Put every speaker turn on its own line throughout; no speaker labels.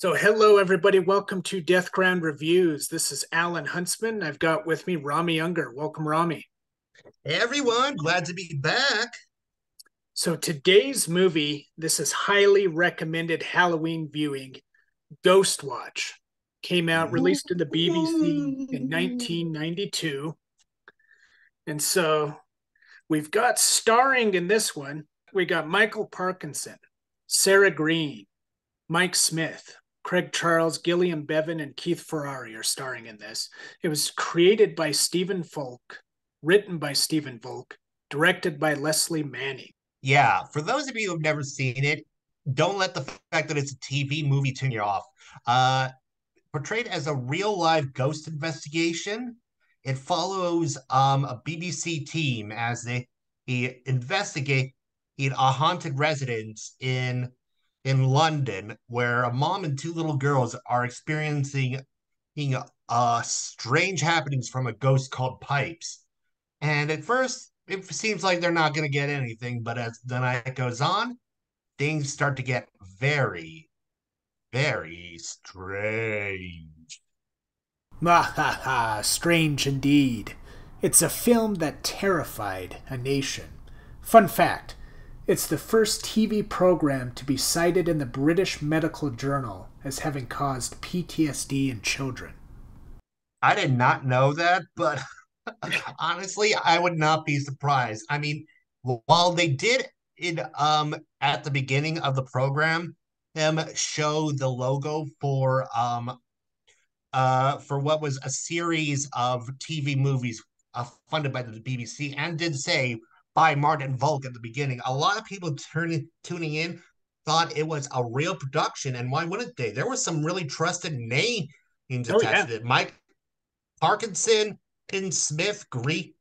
So, hello, everybody. Welcome to Death Ground Reviews. This is Alan Huntsman. I've got with me Rami Unger. Welcome, Rami.
Hey everyone, glad to be back.
So, today's movie, this is highly recommended Halloween viewing. Ghost Watch came out,
Ooh.
released in the BBC in 1992. And so, we've got starring in this one, we got Michael Parkinson, Sarah Green, Mike Smith, Craig Charles, Gillian Bevan, and Keith Ferrari are starring in this. It was created by Stephen Volk, written by Stephen Volk, directed by Leslie Manning.
Yeah, for those of you who've never seen it, don't let the fact that it's a TV movie turn you off. Uh, Portrayed as a real live ghost investigation, it follows a BBC team as they investigate a haunted residence in London where a mom and two little girls are experiencing strange happenings from a ghost called Pipes. And at first, it seems like they're not going to get anything, but as the night goes on, things start to get very, very strange.
Ha ha ha, strange indeed. It's a film that terrified a nation. Fun fact, it's the first TV program to be cited in the British Medical Journal as having caused PTSD in children.
I did not know that, but honestly, I would not be surprised. I mean, while they did it at the beginning of the program, them show the logo for what was a series of TV movies funded by the BBC and did say by Martin Volk at the beginning. A lot of people tuning in thought it was a real production, and why wouldn't they? There were some really trusted names
Oh,
attached
yeah.
to it. Mike Parkinson, Smith, Green,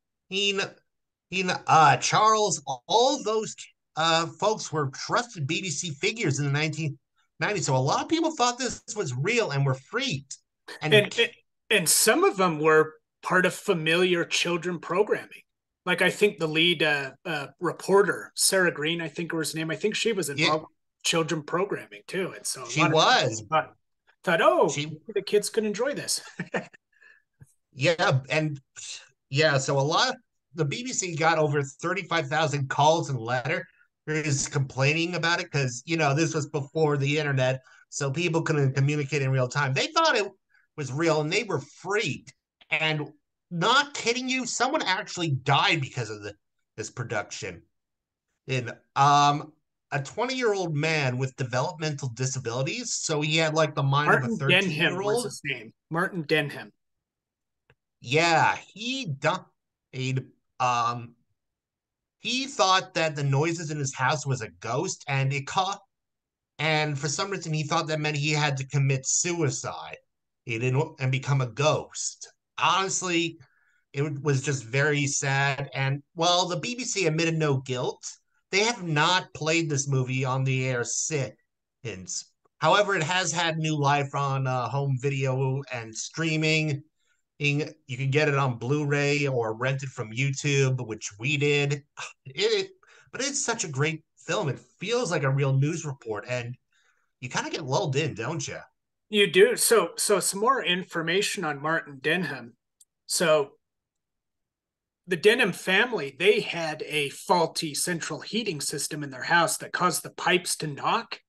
Charles, all those folks were trusted BBC figures in the 1990s. So a lot of people thought this was real and were freaked. And
and and some of them were part of familiar children programming. Like I think the lead reporter Sarah Green, I think was her name. I think she was
yeah,
involved with children programming too, and so a
she
lot of people
was.
thought, oh,
She
the kids could enjoy this.
Yeah, and yeah, so a lot of the BBC got over 35,000 calls and letters complaining about it because, this was before the internet, so people couldn't communicate in real time. They thought it was real and they were freaked. And not kidding you, someone actually died because of this production. In a 20-year-old man with developmental disabilities, so he had like the mind of a
Martin
13
Denham
year
was
old.
his name. Martin Denham.
Yeah, he died. Um, he thought that the noises in his house was a ghost, and for some reason he thought that meant he had to commit suicide. He didn't and become a ghost. Honestly, it was just very sad. And while the BBC admitted no guilt, they have not played this movie on the air since. However, it has had new life on home video and streaming. You can get it on Blu-ray or rent it from YouTube, which we did. It, but it's such a great film. It feels like a real news report, and you kind of get lulled in, don't you?
You do. So some more information on Martin Denham. So the Denham family, they had a faulty central heating system in their house that caused the pipes to knock.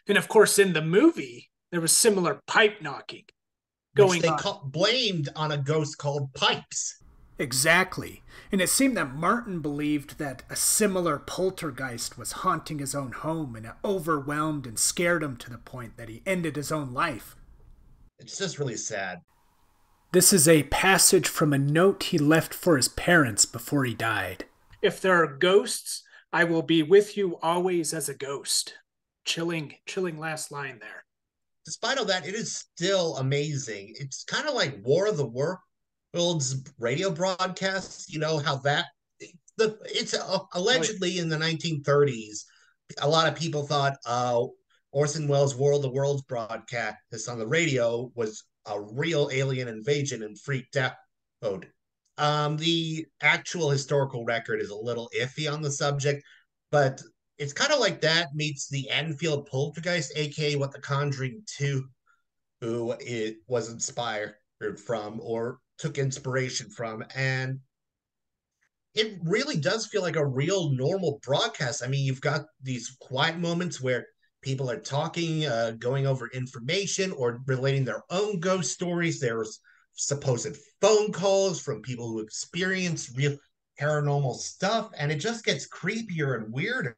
And of course, in the movie, there was similar pipe knocking
Which
going
they
on.
blamed on a ghost called Pipes.
Exactly. And it seemed that Martin believed that a similar poltergeist was haunting his own home, and it overwhelmed and scared him to the point that he ended his own life.
It's just really sad.
This is a passage from a note he left for his parents before he died. If there are ghosts, I will be with you always as a ghost. Chilling, chilling last line there.
Despite all that, it is still amazing. It's kind of like War of the Worlds radio broadcasts. You know how that it's
Oh, yeah.
allegedly in the 1930s. A lot of people thought Orson Welles' War of the Worlds broadcast on the radio was a real alien invasion and freaked out. The actual historical record is a little iffy on the subject, but it's kind of like that meets the Enfield Poltergeist, aka what The Conjuring 2 who it was inspired from or took inspiration from. And it really does feel like a real normal broadcast. I mean, you've got these quiet moments where people are talking, going over information or relating their own ghost stories. There's supposed phone calls from people who experience real paranormal stuff, and it just gets creepier and weirder.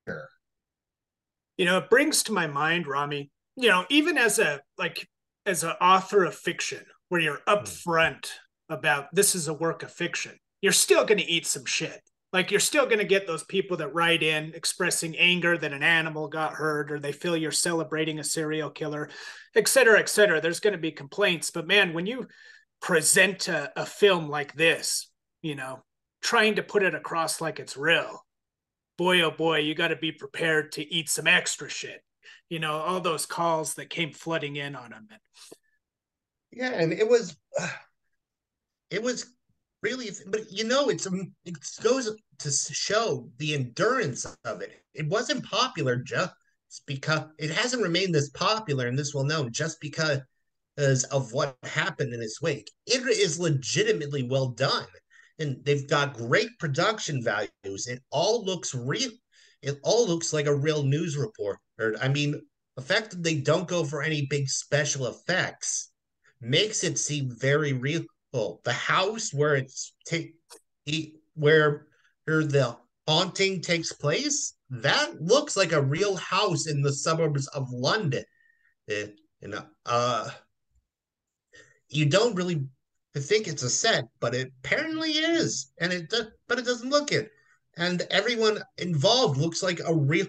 It brings to my mind, Rami, even as an author of fiction, where you're upfront about this is a work of fiction, you're still going to eat some shit. Like you're still going to get those people that write in expressing anger that an animal got hurt or they feel you're celebrating a serial killer, et cetera, et cetera. There's going to be complaints. But man, when you present a film like this, trying to put it across like it's real, boy, oh boy, you got to be prepared to eat some extra shit. All those calls that came flooding in on him.
Yeah, and it was really, but it goes to show the endurance of it. It wasn't popular just because it hasn't remained this popular and this well known just because of what happened in its wake. It is legitimately well done, and they've got great production values. It all looks real. It all looks like a real news report. I mean, the fact that they don't go for any big special effects makes it seem very real. The house where where the haunting takes place, that looks like a real house in the suburbs of London. Uh, you know, you don't really think it's a set, but it apparently is, and but it doesn't look it. And everyone involved looks like a real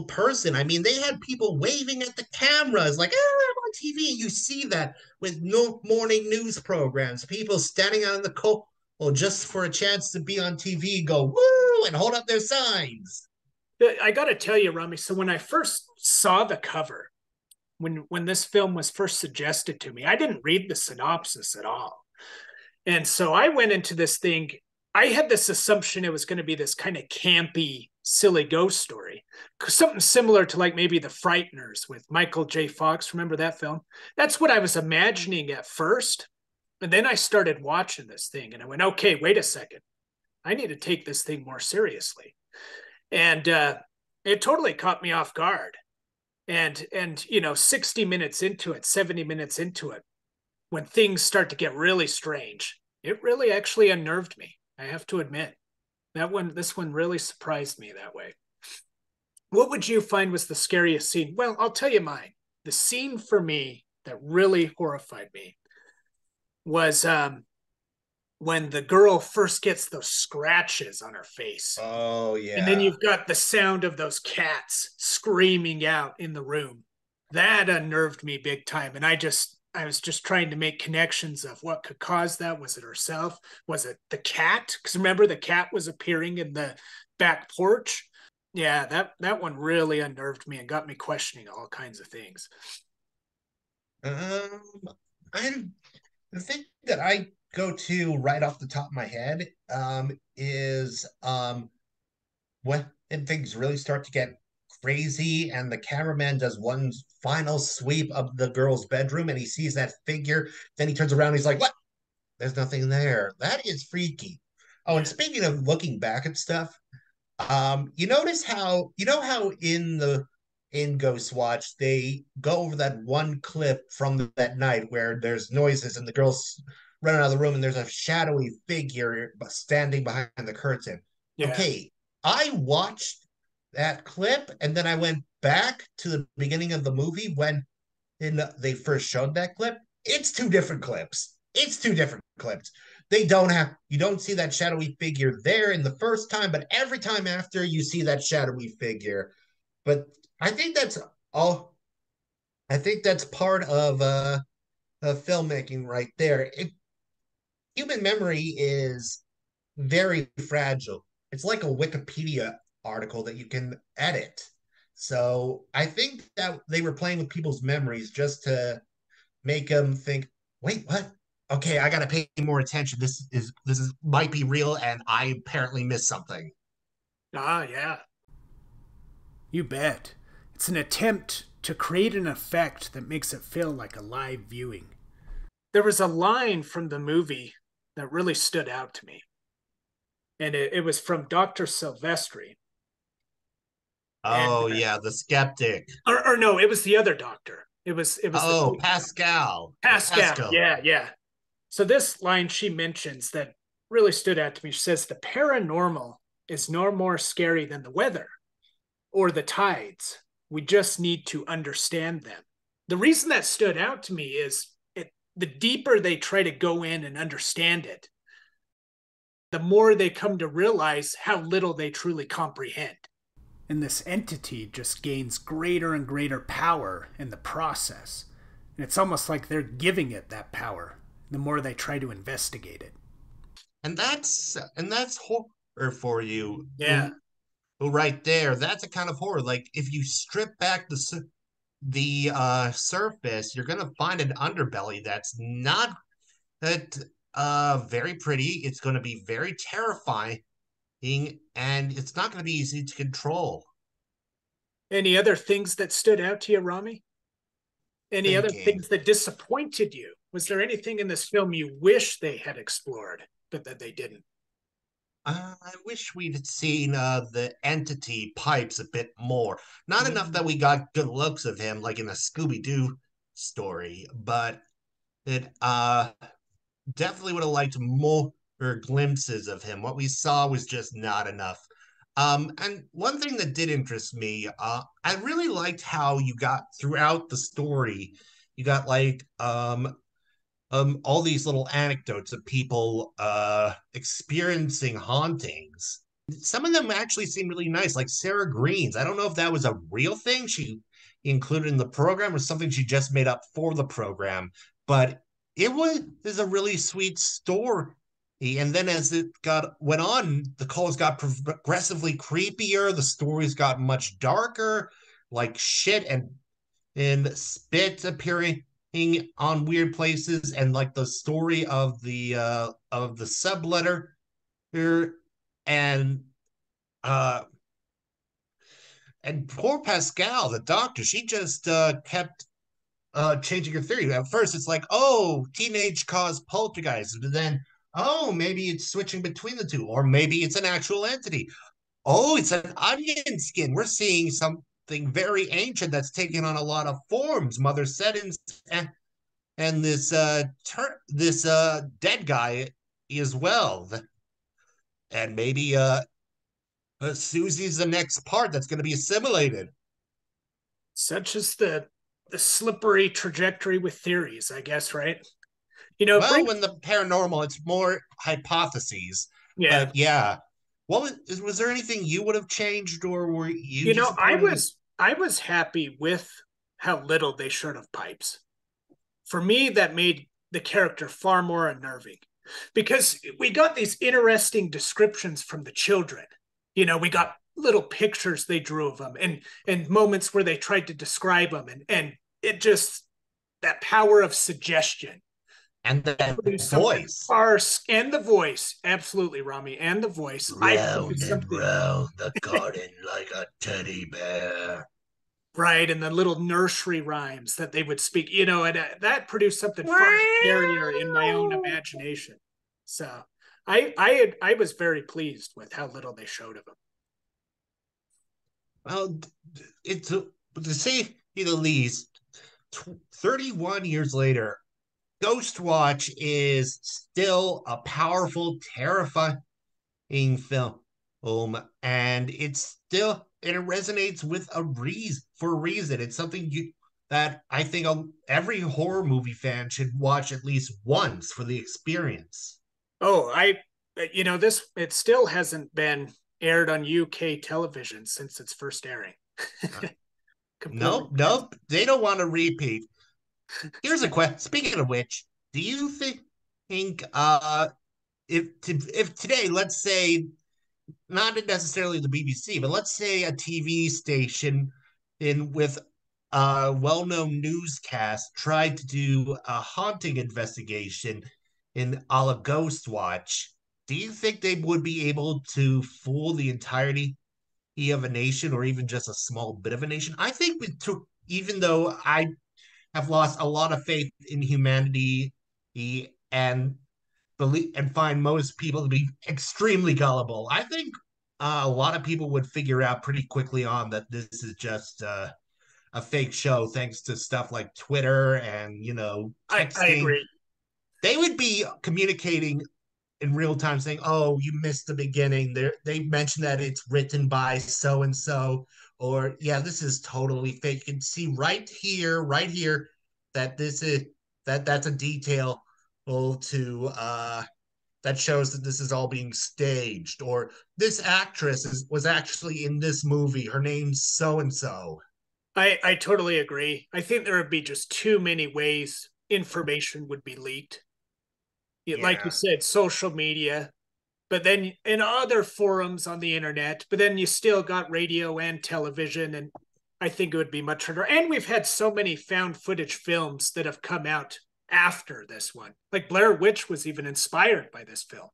person. I mean, they had people waving at the cameras, like, I'm on TV. You see that with no morning news programs, people standing out in the cold, well, just for a chance to be on TV, go woo, and hold up their signs.
I got to tell you, Rami. So when I first saw the cover, when this film was first suggested to me, I didn't read the synopsis at all. And so I went into this thing, I had this assumption it was going to be this kind of campy, silly ghost story. Something similar to like maybe The Frighteners with Michael J. Fox. Remember that film? That's what I was imagining at first. And then I started watching this thing and I went, okay, wait a second. I need to take this thing more seriously. And it totally caught me off guard. And 60 minutes into it, 70 minutes into it, when things start to get really strange, it really actually unnerved me. I have to admit. This one really surprised me that way. What would you find was the scariest scene? Well, I'll tell you mine. The scene for me that really horrified me was when the girl first gets those scratches on her face.
Oh, yeah.
And then you've got the sound of those cats screaming out in the room. That unnerved me big time. And I was just trying to make connections of what could cause that. Was it herself? Was it the cat? Because remember, the cat was appearing in the back porch. Yeah, that one really unnerved me and got me questioning all kinds of things.
I the thing that I go to right off the top of my head is when things really start to get crazy and the cameraman does one final sweep of the girl's bedroom and he sees that figure, then he turns around and he's like, what? There's nothing there. That is freaky. Oh, and speaking of looking back at stuff, you know how in Ghost Watch they go over that one clip from that night where there's noises and the girls run out of the room and there's a shadowy figure standing behind the curtain.
Yeah.
Okay, I watched that clip and then I went back to the beginning of the movie when they first showed that clip. It's two different clips. It's two different clips. You don't see that shadowy figure there in the first time, but every time after you see that shadowy figure. But I think that's all. I think that's part of filmmaking right there. Human memory is very fragile. It's like a Wikipedia article that you can edit. So I think that they were playing with people's memories just to make them think, wait, what? Okay, I gotta pay more attention. This is might be real, and I apparently missed something.
Ah, yeah. You bet. It's an attempt to create an effect that makes it feel like a live viewing. There was a line from the movie that really stood out to me, and it was from Dr. Silvestri. And
Oh yeah, the skeptic.
or no, it was the other doctor. It was the
Oh, Pascal or
Pascal.
Pascal.
Yeah, yeah. So this line she mentions that really stood out to me. She says the paranormal is no more scary than the weather or the tides. We just need to understand them. The reason that stood out to me is the deeper they try to go in and understand it, the more they come to realize how little they truly comprehend. And this entity just gains greater and greater power in the process. And it's almost like they're giving it that power the more they try to investigate it.
And that's horror for you.
Yeah.
Right there. That's a kind of horror. Like if you strip back the surface, you're gonna find an underbelly that's not that very pretty. It's gonna be very terrifying, and it's not gonna be easy to control.
Any other things that stood out to you, Rami? Any other
Thinking.
things that disappointed you? Was there anything in this film you wish they had explored, but that they didn't?
I wish we'd seen the entity Pipes a bit more. Not enough that
Mm.
we got good looks of him like in a Scooby Doo story, but it definitely would have liked more glimpses of him. What we saw was just not enough. And one thing that did interest me, I really liked how you got throughout the story, you got like all these little anecdotes of people experiencing hauntings. Some of them actually seem really nice, like Sarah Green's. I don't know if that was a real thing she included in the program or something she just made up for the program, but it was is a really sweet story. And then as it got went on, the calls got progressively creepier. The stories got much darker, like shit and spit appearing on weird places, and like the story of the subletter here, and uh and poor Pascal, the doctor, she just kept changing her theory. At first it's like, oh, teenage caused poltergeist, but then oh, maybe it's switching between the two, or maybe it's an actual entity. Oh, it's an onion skin. We're seeing something very ancient that's taking on a lot of forms. Mother Seddon's and this dead guy as well. And maybe Susie's the next part that's going to be assimilated.
Such as the slippery trajectory with theories, I guess, right? You know,
Well,
bring
when the paranormal, it's more hypotheses.
yeah.
But yeah, was there anything you would have changed, or were you
You know,
disappointed with?
I was happy with how little they showed of Pipes. For me, that made the character far more unnerving because we got these interesting descriptions from the children. You know, we got little pictures they drew of them and moments where they tried to describe them and it just that power of suggestion
And that
produce something
voice.
far and the voice absolutely Rami and the voice I
Round
produced
and
something
round the garden like a teddy bear.
right and the little nursery rhymes that they would speak and that produced something far scarier in my own imagination. So I was very pleased with how little they showed of him.
Well, it's to say the least. 31 years later, Ghostwatch is still a powerful, terrifying film, and it resonates with a reason for a reason. It's something that I think every horror movie fan should watch at least once for the experience.
Oh, this it still hasn't been aired on UK television since its first airing.
Uh,
Completely
nope, nope, they don't want to repeat. Here's a question. Speaking of which, do you think if today, let's say, not necessarily the BBC, but let's say a TV station in with a well-known newscast tried to do a haunting investigation in a la Ghost Watch, do you think they would be able to fool the entirety of a nation or even just a small bit of a nation? I think even though I have lost a lot of faith in humanity and believe and find most people to be extremely gullible. I think a lot of people would figure out pretty quickly on that this is just a fake show, thanks to stuff like Twitter and
I
texting.
agree.
They would be communicating in real time, saying, "Oh, you missed the beginning. They mentioned that it's written by so and so," or "Yeah, this is totally fake. You can see right here, that this is that's a detail to that shows that this is all being staged, or this was actually in this movie. Her name's so and so."
I totally agree. I think there would be just too many ways information would be leaked. Like you
Yeah.
said, social media, but then in other forums on the internet, but then you still got radio and television. And I think it would be much harder. And we've had so many found footage films that have come out after this one. Like Blair Witch was even inspired by this film.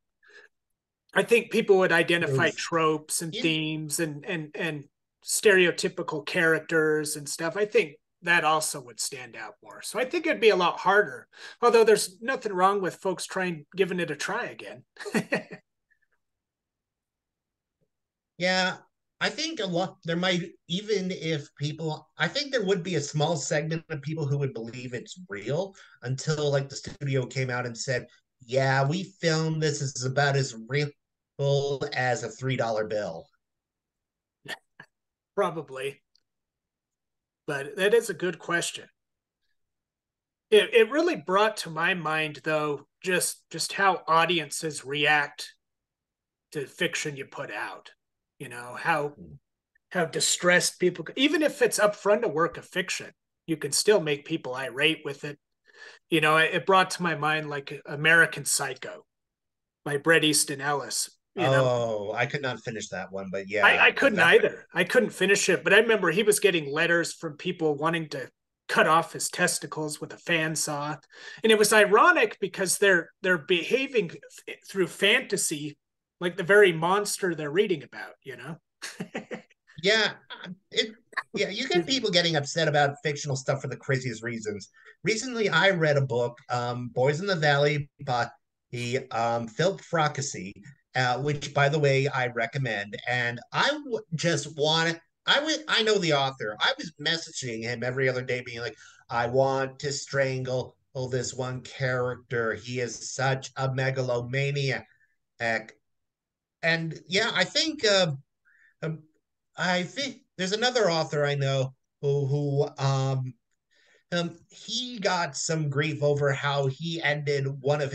I think people would identify tropes and
Yeah,
themes and stereotypical characters and stuff. I think that also would stand out more. So I think it'd be a lot harder. Although there's nothing wrong with folks trying giving it a try again.
yeah. I think a lot there might, even if people, I think there would be a small segment of people who would believe it's real until like the studio came out and said, "Yeah, we filmed this. Is about as real as a $3 bill."
Probably, but that is a good question. It really brought to my mind though just how audiences react to fiction you put out. You know how distressed people, even if it's upfront a work of fiction, you can still make people irate with it. It brought to my mind like American Psycho by Bret Easton Ellis.
Oh, I could not finish that one, but yeah,
I couldn't either. I couldn't finish it, but I remember he was getting letters from people wanting to cut off his testicles with a fan saw, and it was ironic because they're behaving through fantasy like the very monster they're reading about.
yeah, it yeah, you get people getting upset about fictional stuff for the craziest reasons. Recently, I read a book, "Boys in the Valley" by Philip Fracassi, which, by the way, I recommend. And just want I know the author. I was messaging him every other day, being like, "I want to strangle this one character. He is such a megalomaniac." And yeah, um, I think there's another author I know who he got some grief over how he ended one of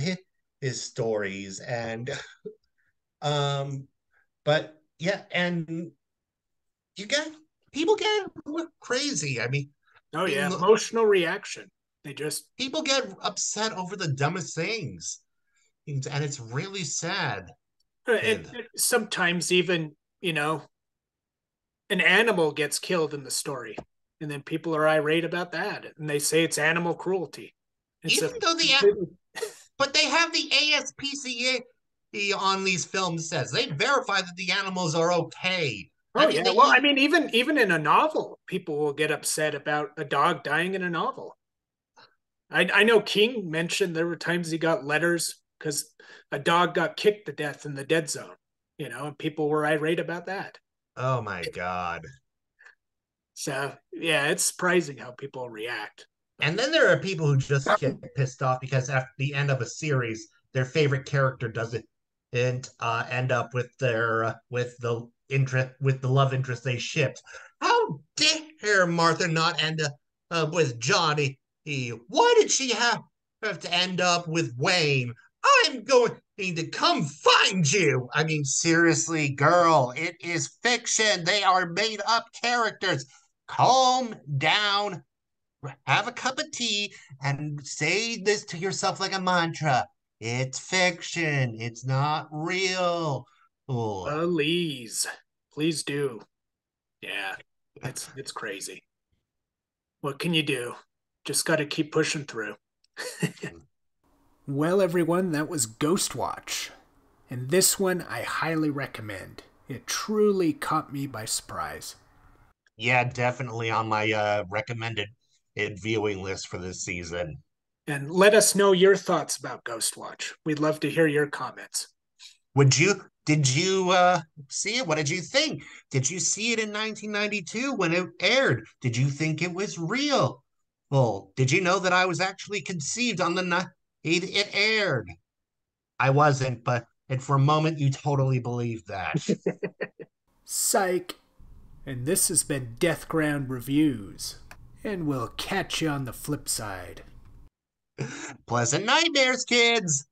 his stories, and um but yeah, and you get people get crazy. I
Oh
mean
yeah, emotional reaction. They just
people get upset over the dumbest things, and it's really sad.
and
And
sometimes even an animal gets killed in the story, and then people are irate about that, and they say it's animal cruelty. It's
even
a
though but they have the ASPCA on these films, says they verify that the animals are okay.
Oh
I mean,
yeah. Well, I mean, even in a novel, people will get upset about a dog dying in a novel. I know King mentioned there were times he got letters because a dog got kicked to death in the dead zone, and people were irate about that.
oh my God.
So yeah, it's surprising how people react. But
And then there are people who just get pissed off because at the end of a series, their favorite character doesn't end up with their with the love interest they shipped. How dare Martha not end up with Johnny? Why did she have to end up with Wayne? I'm going to come find you. I mean, seriously, girl, it is fiction. They are made up characters. Calm down, have a cup of tea, and say this to yourself like a mantra. It's fiction. It's not real. Oh.
please do. Yeah, it's crazy. What can you do? Just got to keep pushing through. Well, everyone, that was Ghostwatch. And this one I highly recommend. It truly caught me by surprise.
Yeah, definitely on my recommended viewing list for this season.
And let us know your thoughts about Ghostwatch. We'd love to hear your comments.
Did you see it? What did you think? Did you see it in 1992 when it aired? Did you think it was real? Well, did you know that I was actually conceived on the night it aired? I wasn't, but and for a moment you totally believed that.
Psych. And this has been Deathground Reviews. And we'll catch you on the flip side.
Pleasant nightmares, kids!